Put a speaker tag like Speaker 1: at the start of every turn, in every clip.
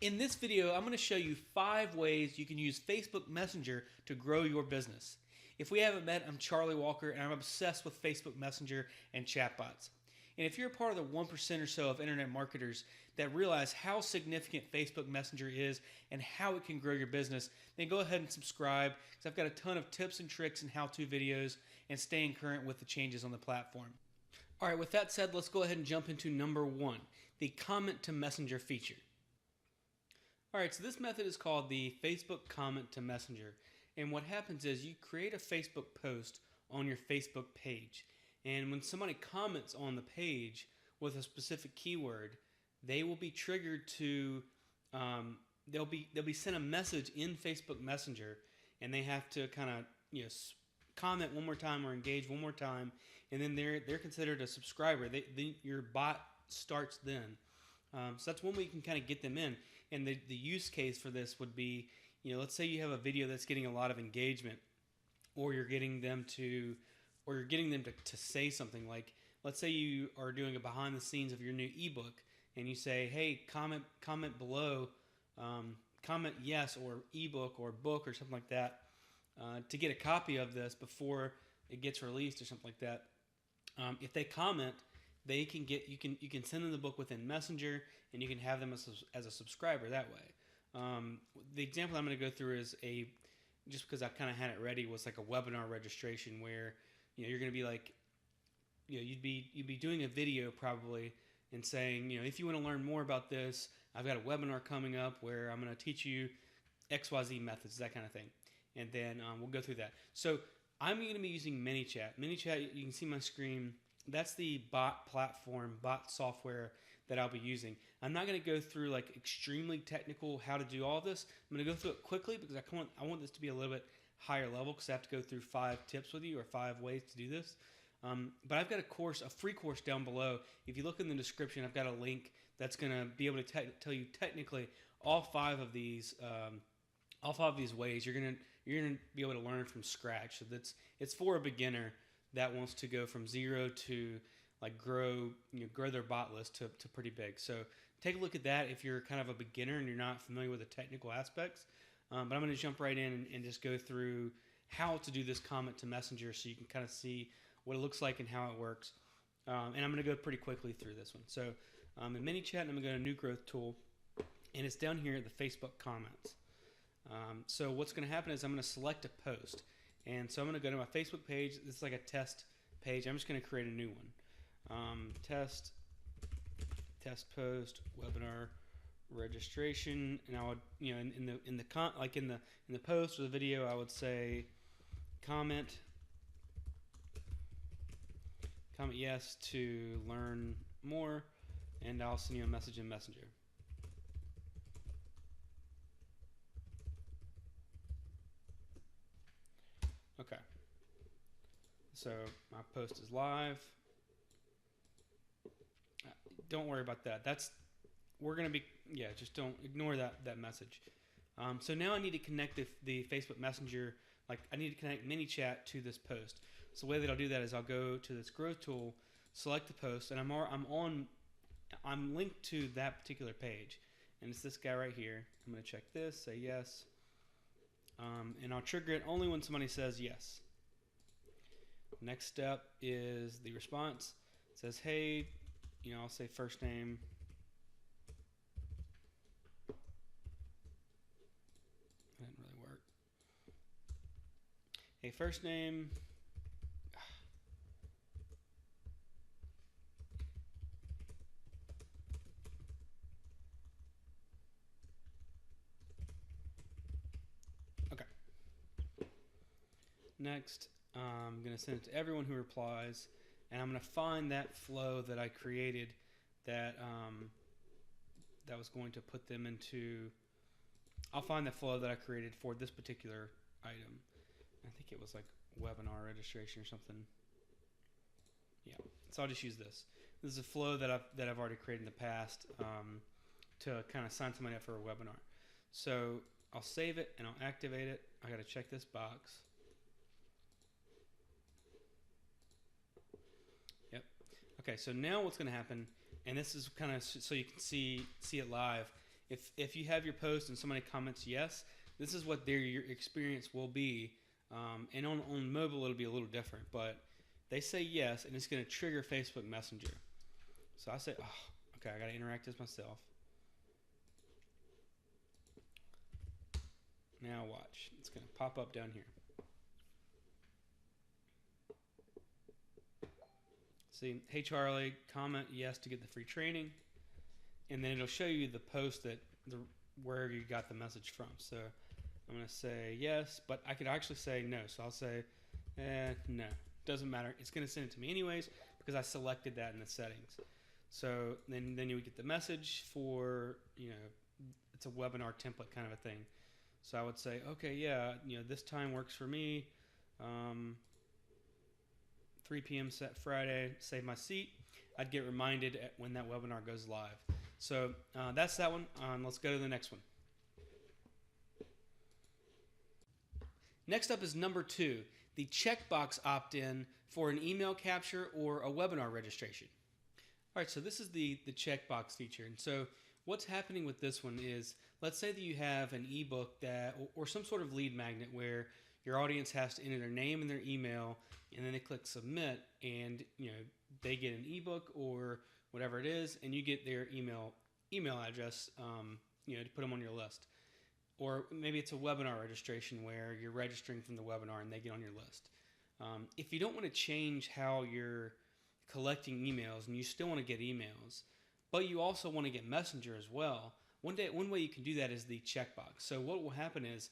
Speaker 1: In this video, I'm going to show you 5 ways you can use Facebook Messenger to grow your business. If we haven't met, I'm Charlie Walker and I'm obsessed with Facebook Messenger and chatbots. And if you're a part of the 1% or so of internet marketers that realize how significant Facebook Messenger is and how it can grow your business, then go ahead and subscribe because I've got a ton of tips and tricks and how-to videos and staying current with the changes on the platform. All right, with that said, let's go ahead and jump into number 1, the comment to Messenger feature. Alright, so this method is called the Facebook comment to Messenger. And what happens is you create a Facebook post on your Facebook page. And when somebody comments on the page with a specific keyword, they will be triggered to, they'll be sent a message in Facebook Messenger, and they have to kind of comment one more time or engage one more time, and then they're considered a subscriber. Your bot starts then. So that's one way you can kind of get them in. And the use case for this would be, let's say you have a video that's getting a lot of engagement, or you're getting them to say something like, let's say you are doing a behind the scenes of your new ebook, and you say, hey, comment below, comment yes, or ebook or book or something like that, to get a copy of this before it gets released or something like that. If they comment, they can get you can send them the book within Messenger, and you can have them as a subscriber that way. The example I'm going to go through is just because I kind of had it ready, was like a webinar registration where you're going to be like, you'd be doing a video probably and saying, if you want to learn more about this, I've got a webinar coming up where I'm going to teach you XYZ methods, that kind of thing, and then we'll go through that. So I'm going to be using ManyChat. ManyChat, you can see my screen. That's the bot platform, bot software that I'll be using. I'm not going to go through like extremely technical how to do all this. I'm going to go through it quickly because I want this to be a little bit higher level, because I have to go through 5 tips with you, or 5 ways to do this. But I've got a free course down below. If you look in the description, I've got a link that's going to be able to tell you technically all 5 of these ways you're going to be able to learn from scratch. So it's for a beginner that wants to go from 0 to like grow their bot list to pretty big. So take a look at that if you're kind of a beginner and you're not familiar with the technical aspects. But I'm going to jump right in and just go through how to do this comment to Messenger so you can kind of see what it looks like and how it works. And I'm going to go pretty quickly through this one. So in ManyChat, I'm going to go to New Growth Tool, and it's down here at the Facebook comments. So what's going to happen is I'm going to select a post. And so I'm going to go to my Facebook page. This is like a test page. I'm just going to create a new one. Test post webinar registration, and I would in the post or the video I would say comment yes to learn more, and I'll send you a message in Messenger. Okay, so my post is live. Don't worry about that. Just don't ignore that message. So now I need to connect the Facebook Messenger, like I need to connect ManyChat to this post. So the way that I'll do that is I'll go to this growth tool, select the post, and I'm linked to that particular page, and it's this guy right here. I'm going to check this, say yes, and I'll trigger it only when somebody says yes. Next step is the response. It says, hey, I'll say first name. That didn't really work. Hey, first name. Okay. Next, I'm going to send it to everyone who replies. And I'm going to find that flow that I created that was going to put them into. I'll find the flow that I created for this particular item. I think it was like webinar registration or something. Yeah, so I'll just use this. This is a flow that I've already created in the past to kind of sign somebody up for a webinar. So I'll save it and I'll activate it. I got to check this box. Okay, so now what's going to happen, and this is kind of so you can see it live, if you have your post and somebody comments yes, this is what your experience will be. And on mobile, it'll be a little different, but they say yes, and it's going to trigger Facebook Messenger. So I say, oh, okay, I got to interact this myself. Now watch. It's going to pop up down here. See, hey Charlie, comment yes to get the free training, and then it'll show you the post where you got the message from. So I'm going to say yes, but I could actually say no. So I'll say no. Doesn't matter. It's going to send it to me anyways because I selected that in the settings. So then you would get the message for, it's a webinar template kind of a thing. So I would say, okay, yeah, this time works for me. 3 p.m. set Friday, save my seat. I'd get reminded when that webinar goes live. So that's that one. Let's go to the next one. Next up is number 2, the checkbox opt-in for an email capture or a webinar registration. All right, so this is the checkbox feature. And so what's happening with this one is, let's say that you have an ebook or some sort of lead magnet where your audience has to enter their name and their email, and then they click submit, and they get an ebook or whatever it is, and you get their email address, to put them on your list. Or maybe it's a webinar registration where you're registering from the webinar and they get on your list. If you don't want to change how you're collecting emails and you still want to get emails, but you also want to get Messenger as well, one way you can do that is the checkbox. So what will happen is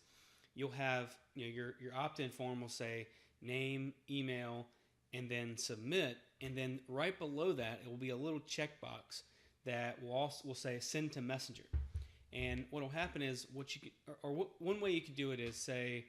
Speaker 1: you'll have your opt-in form will say name, email, and then submit, and then right below that it will be a little checkbox that will say send to Messenger. And what will happen is one way you could do it is say,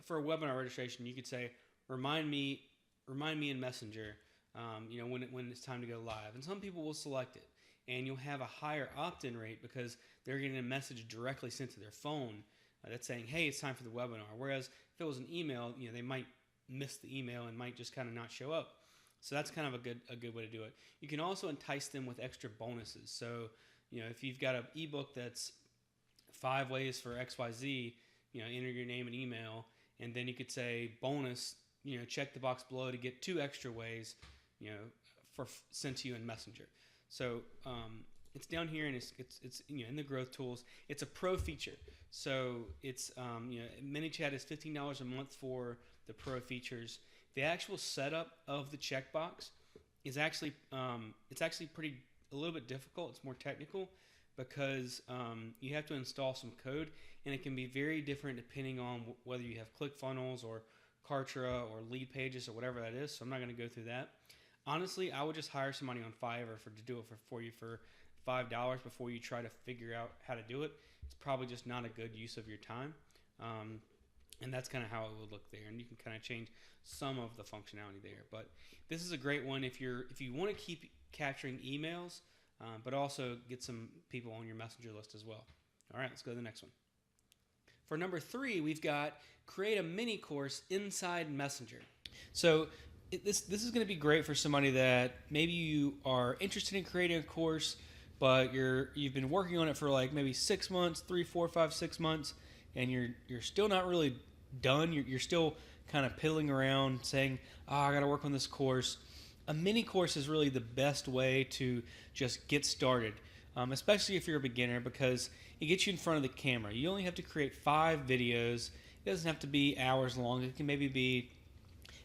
Speaker 1: for a webinar registration, you could say remind me in Messenger, when it's time to go live. And some people will select it, and you'll have a higher opt-in rate because they're getting a message directly sent to their phone that's saying, hey, it's time for the webinar. Whereas if it was an email, they might miss the email and might just kind of not show up. So that's kind of a good way to do it. You can also entice them with extra bonuses. So if you've got an ebook that's 5 ways for XYZ, enter your name and email, and then you could say bonus, check the box below to get 2 extra ways, for sent to you in Messenger. So it's down here, and it's in the growth tools. It's a pro feature. So it's ManyChat is $15 a month for the pro features. The actual setup of the checkbox is actually a little bit difficult. It's more technical because you have to install some code, and it can be very different depending on whether you have ClickFunnels or Kartra or Lead Pages or whatever that is. So I'm not going to go through that. Honestly, I would just hire somebody on Fiverr to do it for you for $5 before you try to figure out how to do it. It's probably just not a good use of your time. And that's kind of how it would look there. And you can kind of change some of the functionality there. But this is a great one if you want to keep capturing emails, but also get some people on your Messenger list as well. All right, let's go to the next one. For number 3, we've got create a mini course inside Messenger. So this is going to be great for somebody that maybe you are interested in creating a course, but you've been working on it for like maybe 6 months, 3, 4, 5, 6 months, and you're still not really done. You're still kind of piddling around saying, I got to work on this course. A mini course is really the best way to just get started, especially if you're a beginner, because it gets you in front of the camera. You only have to create 5 videos. It doesn't have to be hours long. It can maybe be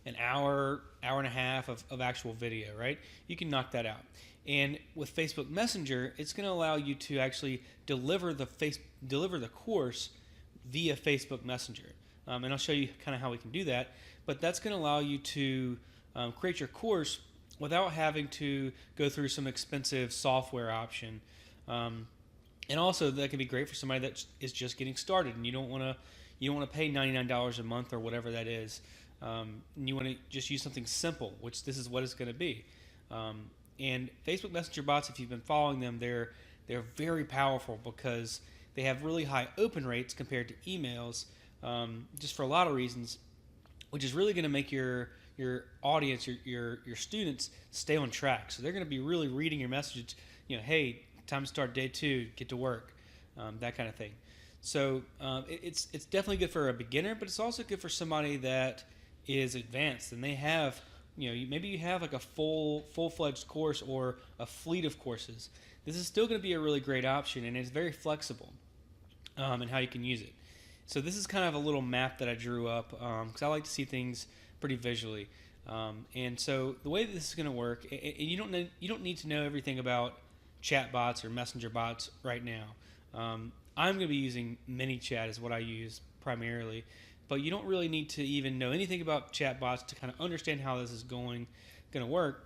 Speaker 1: an hour and a half of actual video, right? You can knock that out. And with Facebook Messenger, it's going to allow you to actually deliver the course via Facebook Messenger. And I'll show you kind of how we can do that. But that's going to allow you to create your course without having to go through some expensive software option. And also, that can be great for somebody that is just getting started, and you don't want to pay $99 a month or whatever that is. And you want to just use something simple, which this is what it's going to be. And Facebook Messenger bots, if you've been following them, they're very powerful because they have really high open rates compared to emails, just for a lot of reasons, which is really going to make your your audience, your students stay on track. So they're going to be really reading your message. Hey, time to start day 2, get to work, that kind of thing. So it's definitely good for a beginner, but it's also good for somebody that is advanced and they have, maybe you have like a full-fledged course or a fleet of courses. This is still going to be a really great option, and it's very flexible in how you can use it. So this is kind of a little map that I drew up because I like to see things pretty visually. And so the way that this is going to work, and you don't need to know everything about chatbots or messenger bots right now. I'm going to be using ManyChat is what I use primarily, but you don't really need to even know anything about chatbots to kind of understand how this is going to work.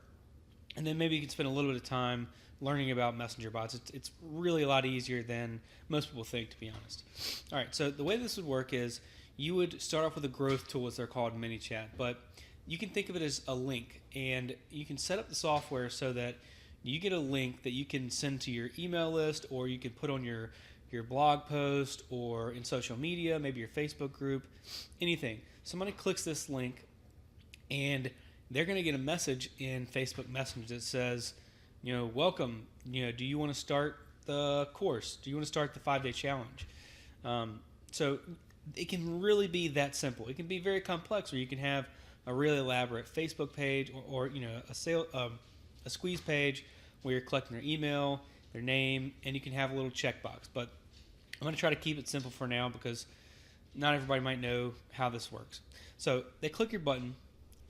Speaker 1: And then maybe you can spend a little bit of time learning about messenger bots. It's really a lot easier than most people think, to be honest. All right, so the way this would work is you would start off with a growth tool, as they're called, ManyChat, but you can think of it as a link, and you can set up the software so that you get a link that you can send to your email list, or you can put on your blog post or in social media, maybe your Facebook group, anything. Somebody clicks this link, and they're going to get a message in Facebook Messenger that says, welcome, do you want to start the course? Do you want to start the 5-day challenge? So it can really be that simple. It can be very complex, where you can have a really elaborate Facebook page or a squeeze page where you're collecting their email, their name, and you can have a little checkbox. But I'm going to try to keep it simple for now because not everybody might know how this works. So they click your button,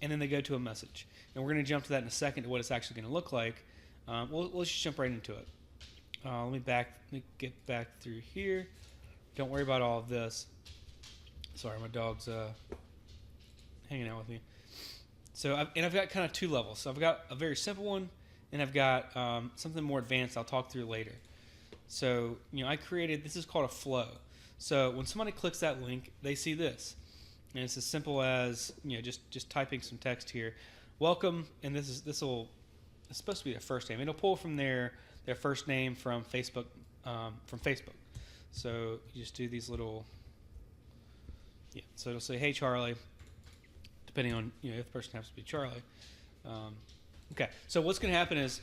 Speaker 1: and then they go to a message. And we're going to jump to that in a second, to what it's actually going to look like. Let's just jump right into it. Let me get back through here. Don't worry about all of this. Sorry, my dog's hanging out with me. So I've got kind of 2 levels. So I've got a very simple one, and I've got something more advanced I'll talk through later. So I created, this is called a flow. So when somebody clicks that link, they see this, and it's as simple as just typing some text here. Welcome, and it's supposed to be their first name. It'll pull from their first name from Facebook. So you just do these little, so it'll say, hey Charlie, depending on if the person happens to be Charlie. Okay, so what's going to happen is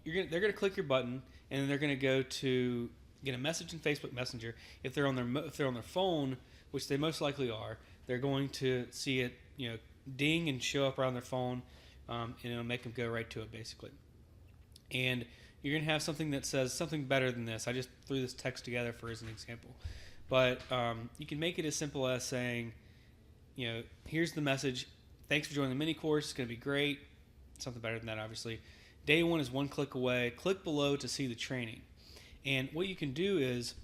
Speaker 1: they're going to click your button, and then they're going to go to get a message in Facebook Messenger. If they're on their phone, which they most likely are, they're going to see it ding and show up around their phone, and it'll make them go right to it, basically. And you're going to have something that says something better than this. I just threw this text together as an example. But you can make it as simple as saying, here's the message. Thanks for joining the mini course. It's going to be great. Something better than that, obviously. Day 1 is 1 click away. Click below to see the training. And what you can do is,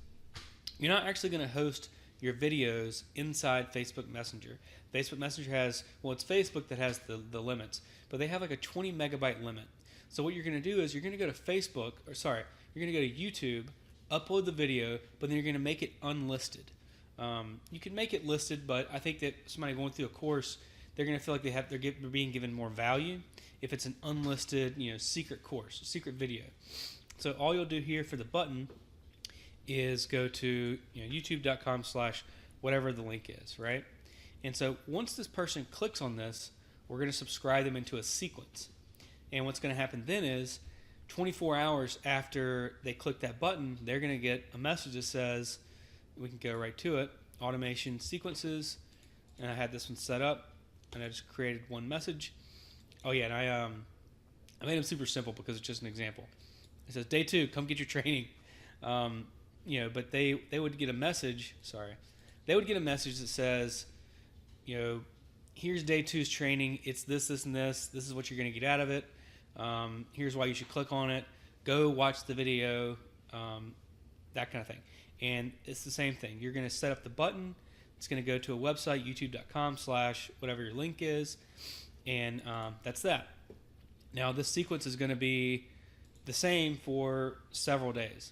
Speaker 1: you're not actually going to host your videos inside Facebook Messenger. Facebook Messenger has, it's Facebook that has the limits, but they have like a 20 megabyte limit. So what you're going to do is you're going to go to you're going to go to YouTube, upload the video, but then you're going to make it unlisted. You can make it listed, but I think that somebody going through a course, they're going to feel like they're being given more value if it's an unlisted, secret course, secret video. So all you'll do here for the button is go to youtube.com/whatever the link is, right? And so once this person clicks on this, we're going to subscribe them into a sequence. And what's going to happen then is 24 hours after they click that button, they're going to get a message that says, we can go right to it, automation sequences. And I had this one set up, and I just created one message. Oh yeah, and I made them super simple because it's just an example. It says, day 2, come get your training. But they would get a message. They would get a message that says, here's day 2's training. It's this, and this. This is what you're going to get out of it. Here's why you should click on it. Go watch the video. That kind of thing. And it's the same thing. You're going to set up the button. It's going to go to a website, youtube.com/whatever your link is. And that's that. Now, this sequence is going to be the same for several days.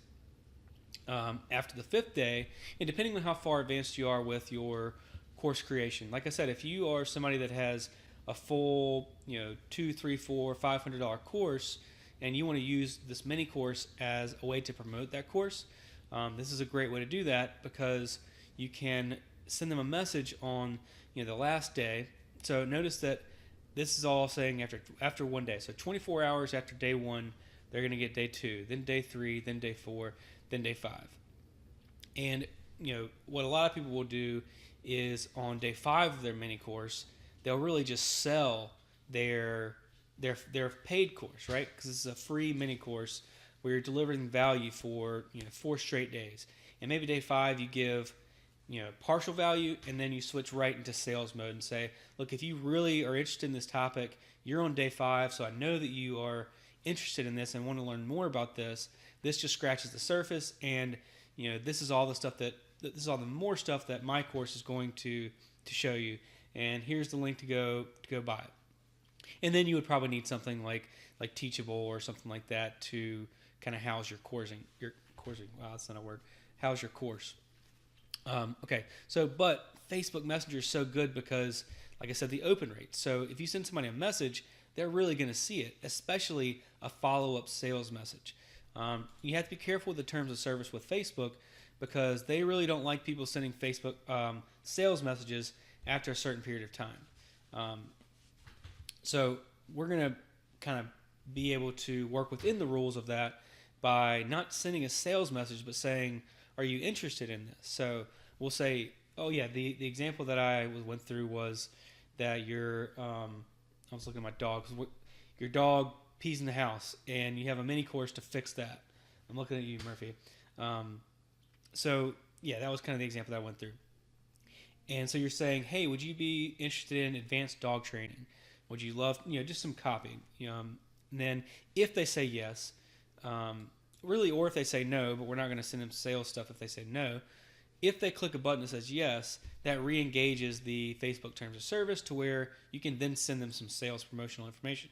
Speaker 1: After the 5th day, and depending on how far advanced you are with your course creation, like I said, if you are somebody that has a full, $200, $300, $400, $500 course, and you want to use this mini course as a way to promote that course, this is a great way to do that because you can send them a message on the last day. So notice that this is all saying after 1 day. So 24 hours after day 1, they're going to get day 2, then day 3, then day 4, then day 5. And what a lot of people will do is on day 5 of their mini course, they'll really just sell their paid course, right? Because it's a free mini course where you're delivering value for 4 straight days. And maybe day 5 you give partial value, and then you switch right into sales mode and say, look, if you really are interested in this topic, you're on day 5, so I know that you are interested in this and want to learn more about this. This just scratches the surface, and this is all the stuff this is all the more stuff that my course is going to show you. And here's the link to go buy it. And then you would probably need something like Teachable or something like that to kind of house your coursing. Wow, that's not a word. House your course. Okay, but Facebook Messenger is so good because, like I said, the open rate. So if you send somebody a message, they're really going to see it, especially a follow-up sales message. You have to be careful with the terms of service with Facebook because they really don't like people sending Facebook sales messages after a certain period of time. So we're going to kind of be able to work within the rules of that by not sending a sales message, but saying, are you interested in this? So we'll say, oh yeah, the example that I went through was that I was looking at my dog. Your dog pees in the house, and you have a mini course to fix that. I'm looking at you, Murphy. So yeah, that was kind of the example that I went through. And so you're saying, hey, would you be interested in advanced dog training? Would you love, just some copy? And then if they say yes, really, or if they say no, but we're not going to send them sales stuff if they say no. If they click a button that says yes, that re-engages the Facebook terms of service to where you can then send them some sales promotional information.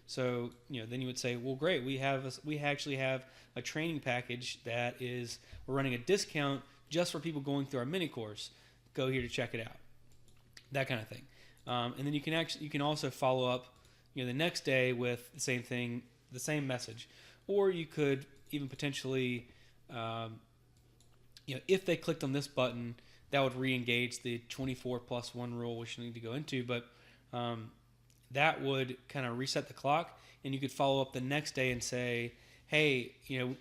Speaker 1: So, then you would say, well, great, we actually have a training package that we're running a discount just for people going through our mini course. Go here to check it out. That kind of thing. And then you can also follow up, the next day with the same thing, the same message. Or you could even potentially, if they clicked on this button, that would re-engage the 24+1 rule, which you need to go into. But that would kind of reset the clock, and you could follow up the next day and say, hey,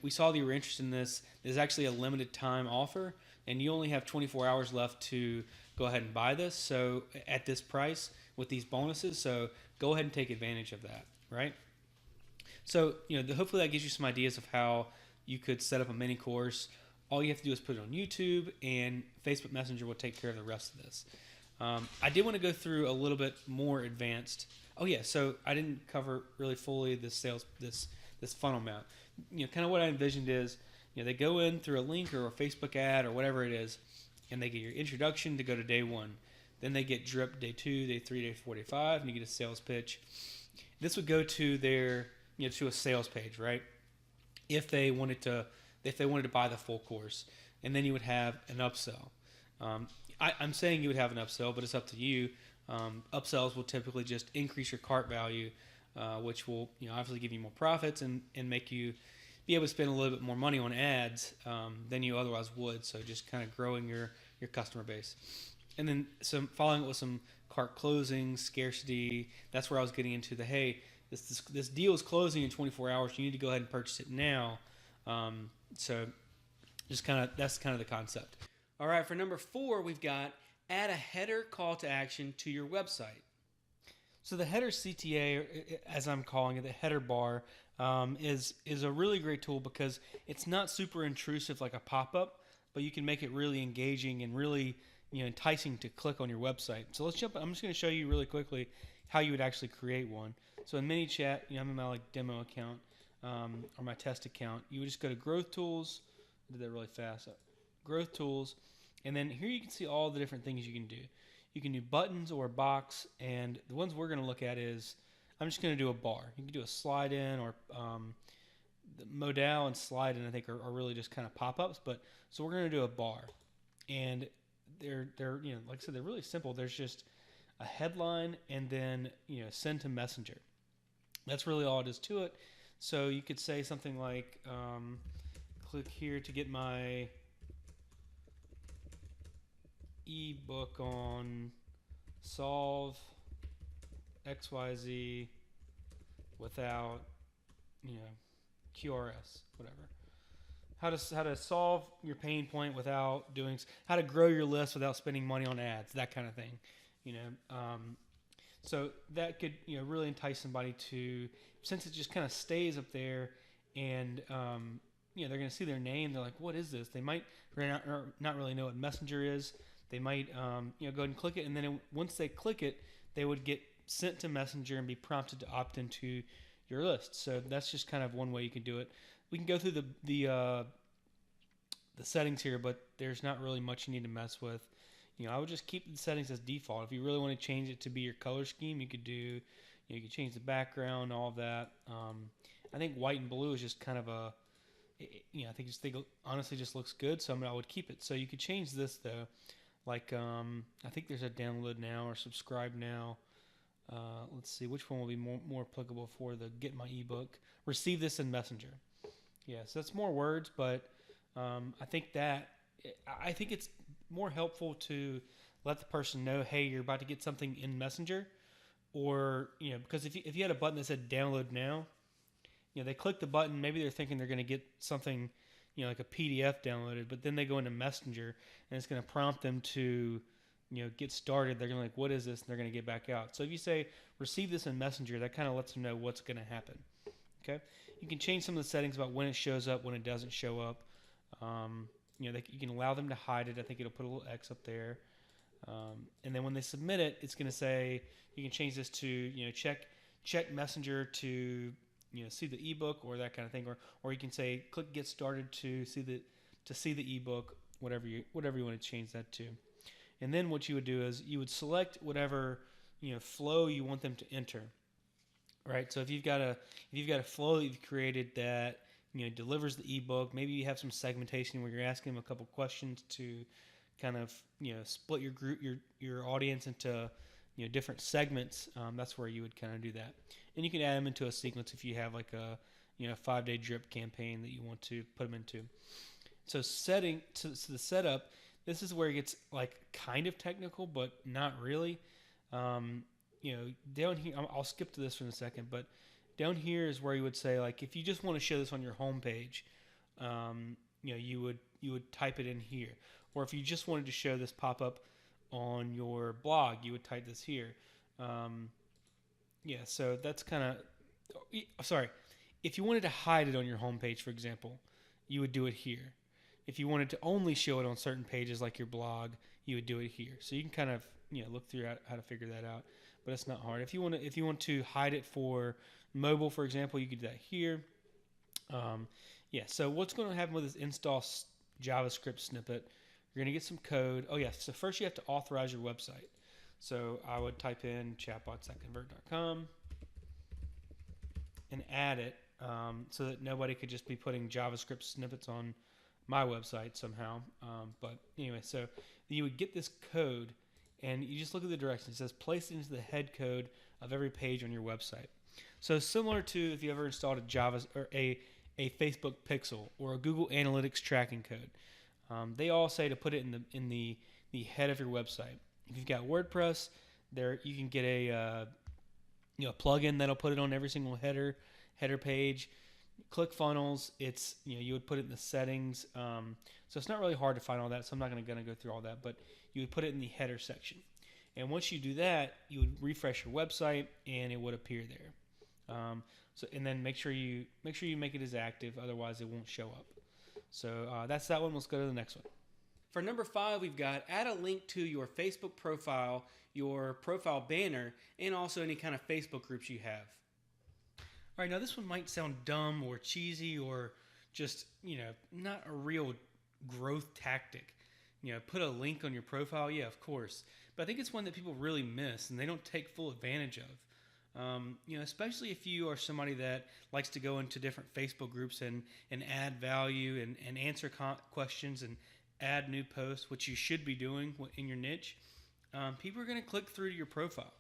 Speaker 1: we saw that you were interested in this. There's actually a limited time offer, and you only have 24 hours left to go ahead and buy this. So at this price with these bonuses, so go ahead and take advantage of that, right? So, hopefully that gives you some ideas of how you could set up a mini course. All you have to do is put it on YouTube, and Facebook Messenger will take care of the rest of this. I did want to go through a little bit more advanced. Oh yeah, so I didn't cover really fully this funnel map. Kind of what I envisioned is, they go in through a link or a Facebook ad or whatever it is, and they get your introduction to go to day 1. Then they get drip day 2, day 3, day 4, day 5, and you get a sales pitch. This would go to their to a sales page, right? If they wanted to buy the full course, and then you would have an upsell. I'm saying you would have an upsell, but it's up to you. Upsells will typically just increase your cart value, which will obviously give you more profits and make you be able to spend a little bit more money on ads than you otherwise would. So just kind of growing your customer base, and then following it with some cart closing, scarcity. That's where I was getting into the hey. This deal is closing in 24 hours. You need to go ahead and purchase it now. So that's kind of the concept. All right, for number 4, we've got add a header call to action to your website. So the Header CTA, as I'm calling it, the header bar, is a really great tool because it's not super intrusive like a pop-up, but you can make it really engaging and really enticing to click on your website. So let's jump. I'm just going to show you really quickly how you would actually create one. So in ManyChat, I'm in my demo account or my test account. You would just go to Growth Tools. I did that really fast. Growth Tools, and then here you can see all the different things you can do. You can do buttons or a box, and the ones we're going to look at is I'm just going to do a bar. You can do a slide in or the modal and slide in. I think are really just kind of pop-ups, but so we're going to do a bar, and they're like I said, they're really simple. There's just a headline and then send to Messenger. That's really all it is to it. So you could say something like, click here to get my ebook on solve XYZ without QRS, whatever. How to solve your pain point without doing, how to grow your list without spending money on ads, that kind of thing, So that could really entice somebody to, since it just kind of stays up there, and they're going to see their name. They're like, what is this? They might not really know what Messenger is. They might go ahead and click it, and then once they click it, they would get sent to Messenger and be prompted to opt into your list. So that's just kind of one way you can do it. We can go through the settings here, but there's not really much you need to mess with. I would just keep the settings as default. If you really want to change it to be your color scheme, you could do, you could change the background, all of that. I think white and blue is just kind of I think honestly just looks good, so I would keep it. So you could change this though, like I think there's a download now or subscribe now. Let's see which one will be more applicable for the get my ebook. Receive this in Messenger. Yeah, so that's more words, but I think it's more helpful to let the person know, hey, you're about to get something in Messenger, or because if you had a button that said download now, they click the button, maybe they're thinking they're going to get something, like a PDF downloaded, but then they go into Messenger and it's going to prompt them to get started. They're going to like, what is this? And they're going to get back out. So if you say receive this in Messenger, that kind of lets them know what's going to happen. Okay. You can change some of the settings about when it shows up, when it doesn't show up. You can allow them to hide it. I think it'll put a little X up there. And then when they submit it, it's going to say, you can change this to, check Messenger to, see the ebook or that kind of thing. Or you can say, click get started to see the ebook, whatever you want to change that to. And then what you would do is you would select whatever, flow you want them to enter. Right. So if you've got a flow that you've created that delivers the ebook, maybe you have some segmentation where you're asking them a couple questions to kind of split your group, your audience into different segments. That's where you would kind of do that, and you can add them into a sequence if you have like a 5-day drip campaign that you want to put them into. So the setup. This is where it gets like kind of technical, but not really. Down here, I'll skip to this for a second, but down here is where you would say, like, if you just want to show this on your home page, you would type it in here. Or if you just wanted to show this pop up on your blog, you would type this here. So that's kind of, sorry. If you wanted to hide it on your home page, for example, you would do it here. If you wanted to only show it on certain pages like your blog, you would do it here. So you can kind of look through how to figure that out, but it's not hard. If you want to hide it for mobile, for example, you could do that here. So what's going to happen with this install JavaScript snippet? You're going to get some code. Oh yeah. So first you have to authorize your website. So I would type in chatbots.convert.com and add it so that nobody could just be putting JavaScript snippets on my website somehow. But anyway, so you would get this code and you just look at the directions. It says place it into the head code of every page on your website. So similar to if you ever installed a Facebook pixel or a Google Analytics tracking code. They all say to put it in the head of your website. If you've got WordPress, there you can get a plugin that'll put it on every single header page. ClickFunnels, it's you would put it in the settings. So it's not really hard to find all that. So I'm not going to go through all that, but you would put it in the header section. And once you do that, you would refresh your website and it would appear there. And then make sure you make it as active, otherwise it won't show up. So that's that one. Let's go to the next one. For number 5, we've got add a link to your Facebook profile, your profile banner, and also any kind of Facebook groups you have. All right, now this one might sound dumb or cheesy or just, not a real growth tactic. Put a link on your profile, yeah, of course. But I think it's one that people really miss and they don't take full advantage of. Especially if you are somebody that likes to go into different Facebook groups and add value and answer questions and add new posts, which you should be doing in your niche. People are going to click through to your profile.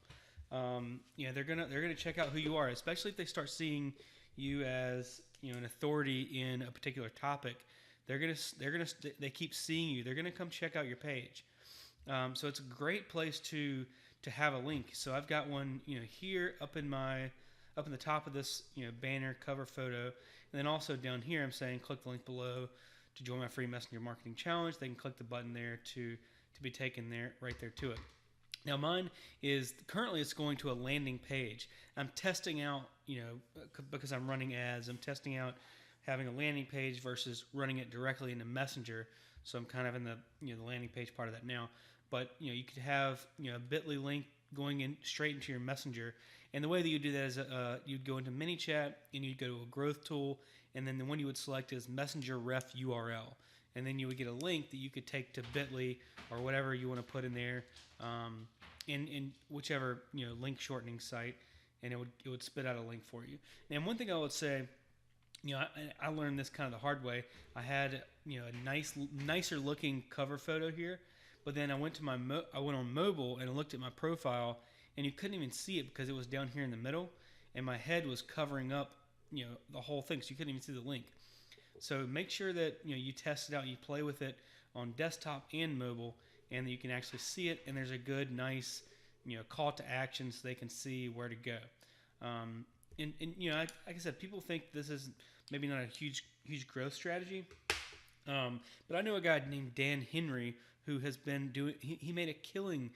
Speaker 1: They're gonna check out who you are, especially if they start seeing you as an authority in a particular topic. They keep seeing you. They're gonna come check out your page. So it's a great place to have a link. So I've got one here up in the top of this banner cover photo, And then also down here, I'm saying click the link below to join my free Messenger Marketing Challenge. They can click the button there to be taken there right there to it. Now mine is currently it's going to a landing page. I'm testing out, because I'm running ads, I'm testing out having a landing page versus running it directly into Messenger. So I'm kind of in the the landing page part of that now. But you could have a Bitly link going in straight into your Messenger. And the way that you do that is you'd go into ManyChat and you'd go to a growth tool, and then the one you would select is Messenger Ref URL. And then you would get a link that you could take to Bitly or whatever you want to put in there, in whichever link shortening site, and it would spit out a link for you. And one thing I would say, I learned this kind of the hard way. I had a nicer looking cover photo here, but then I went to I went on mobile and I looked at my profile, and you couldn't even see it because it was down here in the middle, and my head was covering up the whole thing, so you couldn't even see the link. So make sure that you test it out, you play with it on desktop and mobile, and that you can actually see it, and there's a good, nice call to action so they can see where to go. And like I said, people think this is maybe not a huge growth strategy, but I know a guy named Dan Henry who has been doing. He made a killing,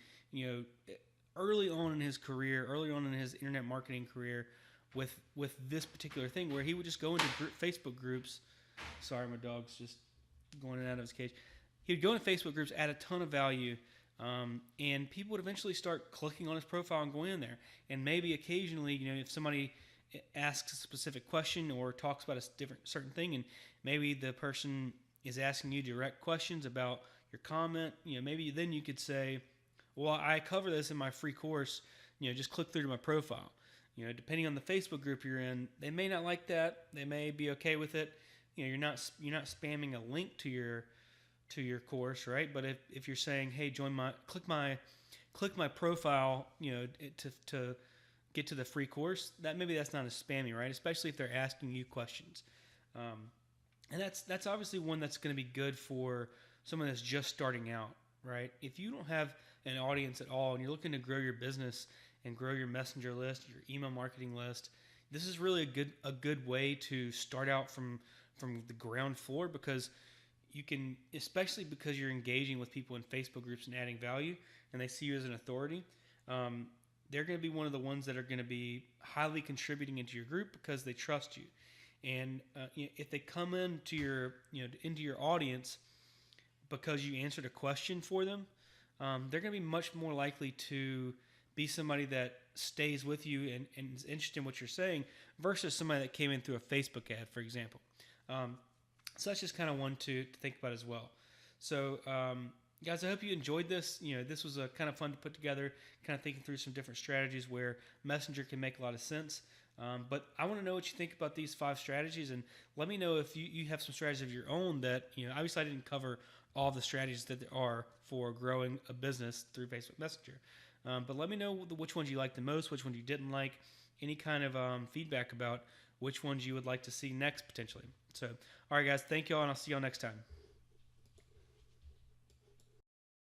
Speaker 1: early on in his career, early on in his internet marketing career, with this particular thing where he would just go into Facebook groups. Sorry, my dog's just going in and out of his cage. He would go into Facebook groups, add a ton of value, and people would eventually start clicking on his profile and going in there. And maybe occasionally, if somebody asks a specific question or talks about a certain thing, and maybe the person is asking you direct questions about your comment, maybe then you could say, well, I cover this in my free course, just click through to my profile. Depending on the Facebook group you're in, they may not like that. They may be okay with it. You're not spamming a link to your course, right? But if you're saying, hey, click my profile, to get to the free course, that's not as spammy, right? Especially if they're asking you questions. And that's obviously one that's going to be good for someone that's just starting out, right? If you don't have an audience at all and you're looking to grow your business and grow your messenger list, your email marketing list, this is really a good way to start out from the ground floor, because you can, especially because you're engaging with people in Facebook groups and adding value, and they see you as an authority. They're going to be one of the ones that are going to be highly contributing into your group because they trust you. And if they come into your audience because you answered a question for them, they're going to be much more likely to be somebody that stays with you and is interested in what you're saying versus somebody that came in through a Facebook ad, for example. So that's just kind of one to think about as well. So, guys, I hope you enjoyed this. This was kind of fun to put together, kind of thinking through some different strategies where Messenger can make a lot of sense. But I want to know what you think about these 5 strategies, and let me know if you have some strategies of your own that, obviously I didn't cover all the strategies that there are for growing a business through Facebook Messenger. But let me know which ones you liked the most, which ones you didn't like, any kind of feedback about which ones you would like to see next potentially. So, all right, guys, thank you all, and I'll see y'all next time.